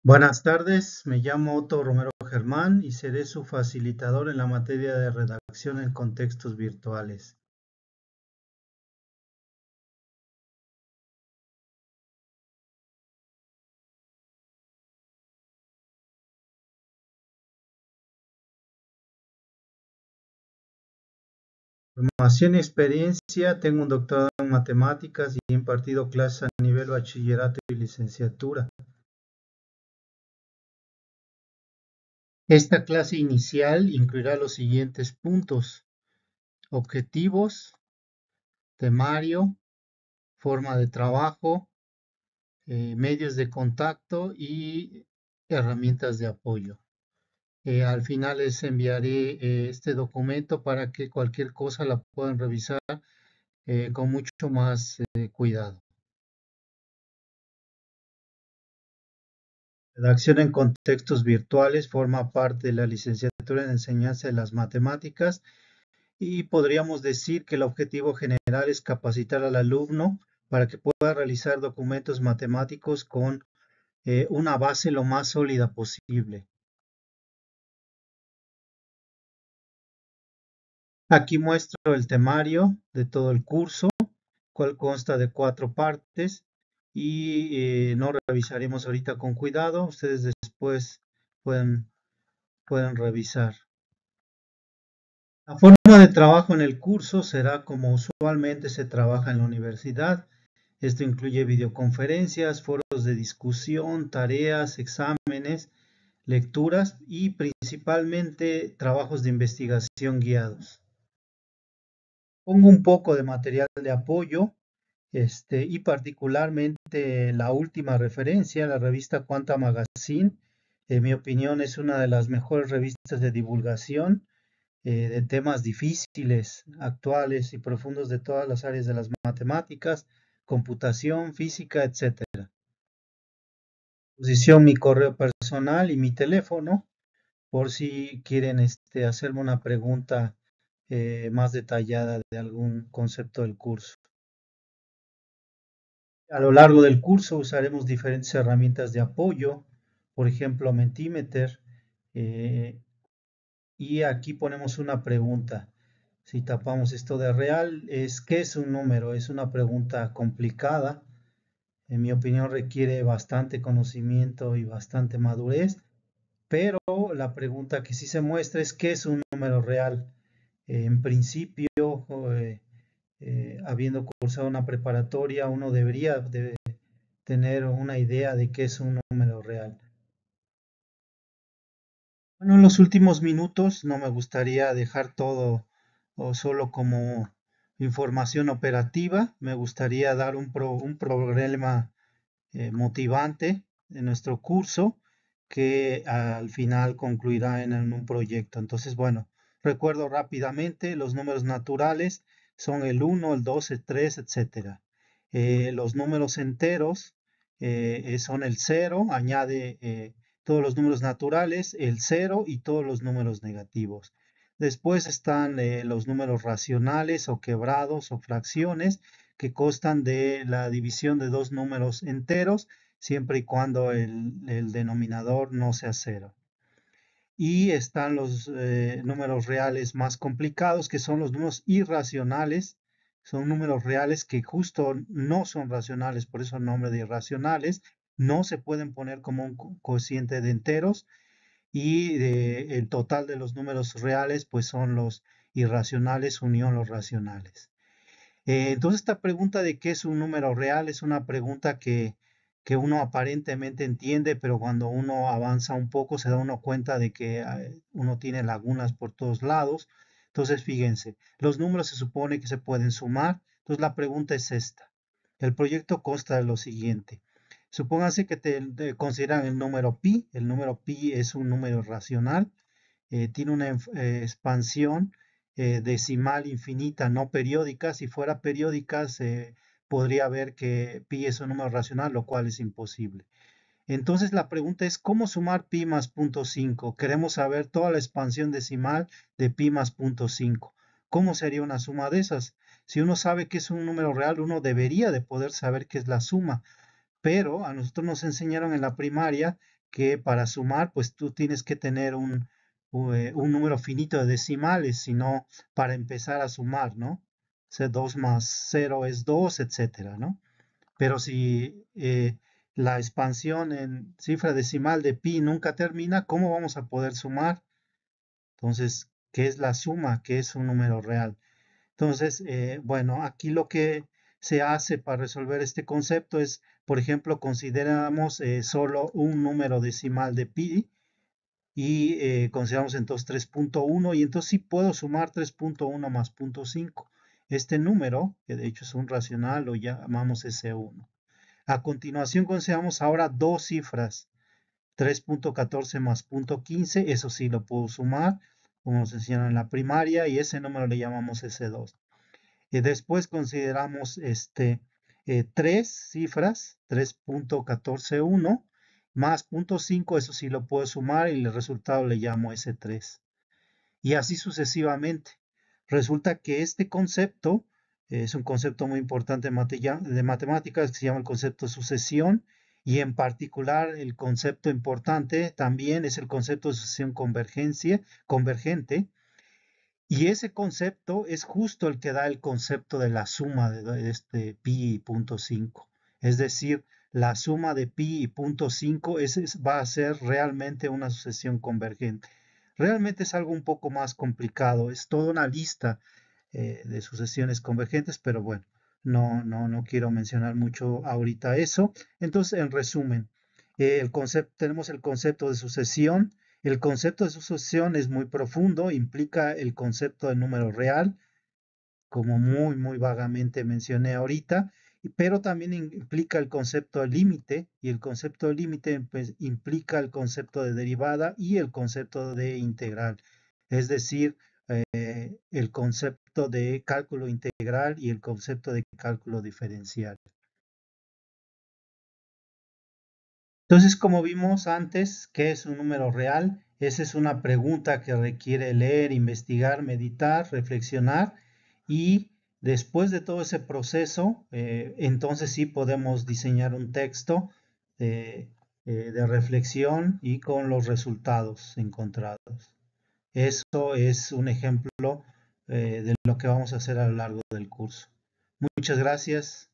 Buenas tardes, me llamo Otto Romero Germán y seré su facilitador en la materia de redacción en contextos virtuales. Formación y experiencia, tengo un doctorado en matemáticas y he impartido clases a nivel bachillerato y licenciatura. Esta clase inicial incluirá los siguientes puntos: objetivos, temario, forma de trabajo, medios de contacto y herramientas de apoyo. Al final les enviaré este documento para que cualquier cosa la puedan revisar con mucho más cuidado. Redacción en contextos virtuales forma parte de la licenciatura en enseñanza de las matemáticas y podríamos decir que el objetivo general es capacitar al alumno para que pueda realizar documentos matemáticos con una base lo más sólida posible. Aquí muestro el temario de todo el curso, cual consta de 4 partes y no revisaremos ahorita con cuidado. Ustedes después pueden, pueden revisar. La forma de trabajo en el curso será como usualmente se trabaja en la universidad. Esto incluye videoconferencias, foros de discusión, tareas, exámenes, lecturas y principalmente trabajos de investigación guiados. Pongo un poco de material de apoyo, y particularmente la última referencia, la revista Quanta Magazine. En mi opinión es una de las mejores revistas de divulgación de temas difíciles, actuales y profundos de todas las áreas de las matemáticas, computación, física, etcétera. Posición mi correo personal y mi teléfono por si quieren hacerme una pregunta más detallada de algún concepto del curso. A lo largo del curso usaremos diferentes herramientas de apoyo, por ejemplo, Mentimeter, eh, y aquí ponemos una pregunta. Si tapamos esto de real, ¿qué es un número? Es una pregunta complicada. En mi opinión requiere bastante conocimiento y bastante madurez, pero la pregunta que sí se muestra es ¿qué es un número real? En principio, eh, habiendo cursado una preparatoria, uno debería de tener una idea de qué es un número real. Bueno, en los últimos minutos no me gustaría dejar todo o solo como información operativa. Me gustaría dar un problema motivante en nuestro curso que al final concluirá en un proyecto. Entonces, bueno, recuerdo rápidamente, los números naturales son el 1, el 2, el 3, etcétera. Los números enteros son el 0, añade todos los números naturales, el 0 y todos los números negativos. Después están los números racionales o quebrados o fracciones que constan de la división de dos números enteros, siempre y cuando el denominador no sea cero. Y están los números reales más complicados, que son los números irracionales. Son números reales que justo no son racionales, por eso el nombre de irracionales. No se pueden poner como un cociente de enteros y el total de los números reales pues son los irracionales unión los racionales. Entonces, esta pregunta de qué es un número real es una pregunta que uno aparentemente entiende, pero cuando uno avanza un poco se da uno cuenta de que uno tiene lagunas por todos lados. Entonces, fíjense, los números se supone que se pueden sumar. Entonces, la pregunta es esta. El proyecto consta de lo siguiente. Supónganse que te consideran el número pi. El número pi es un número racional, tiene una expansión decimal infinita, no periódica. Si fuera periódica, se podría ver que pi es un número racional, lo cual es imposible. Entonces la pregunta es, ¿cómo sumar pi más 0.5? Queremos saber toda la expansión decimal de pi más 0.5. ¿Cómo sería una suma de esas? Si uno sabe que es un número real, uno debería de poder saber qué es la suma, pero a nosotros nos enseñaron en la primaria que para sumar, pues tú tienes que tener un número finito de decimales, sino para empezar a sumar, ¿no? O sea, 2 más 0 es 2, etcétera, ¿no? Pero si la expansión en cifra decimal de pi nunca termina, ¿cómo vamos a poder sumar? Entonces, ¿qué es la suma? ¿Qué es un número real? Entonces, bueno, aquí lo que se hace para resolver este concepto es, por ejemplo, consideramos solo un número decimal de pi y consideramos entonces 3.1 y entonces sí puedo sumar 3.1 más 0.5. Este número, que de hecho es un racional, lo llamamos S1. A continuación consideramos ahora dos cifras, 3.14 más 0.15, eso sí lo puedo sumar, como nos enseñaron en la primaria, y ese número le llamamos S2. Después consideramos tres cifras, 3.141 más 0.5, eso sí lo puedo sumar y el resultado le llamo S3. Y así sucesivamente. Resulta que este concepto es un concepto muy importante de matemáticas que se llama el concepto de sucesión y en particular el concepto importante también es el concepto de sucesión convergente y ese concepto es justo el que da el concepto de la suma de este pi y punto 5. Es decir, la suma de pi y punto 5 va a ser realmente una sucesión convergente. Realmente es algo un poco más complicado, es toda una lista de sucesiones convergentes, pero bueno, no quiero mencionar mucho ahorita eso. Entonces, en resumen, tenemos el concepto de sucesión. El concepto de sucesión es muy profundo, implica el concepto de número real, como muy vagamente mencioné ahorita, pero también implica el concepto de límite y el concepto de límite pues, implica el concepto de derivada y el concepto de integral, es decir, el concepto de cálculo integral y el concepto de cálculo diferencial. Entonces, como vimos antes, ¿qué es un número real? Esa es una pregunta que requiere leer, investigar, meditar, reflexionar y después de todo ese proceso, entonces sí podemos diseñar un texto de reflexión y con los resultados encontrados. Eso es un ejemplo de lo que vamos a hacer a lo largo del curso. Muchas gracias.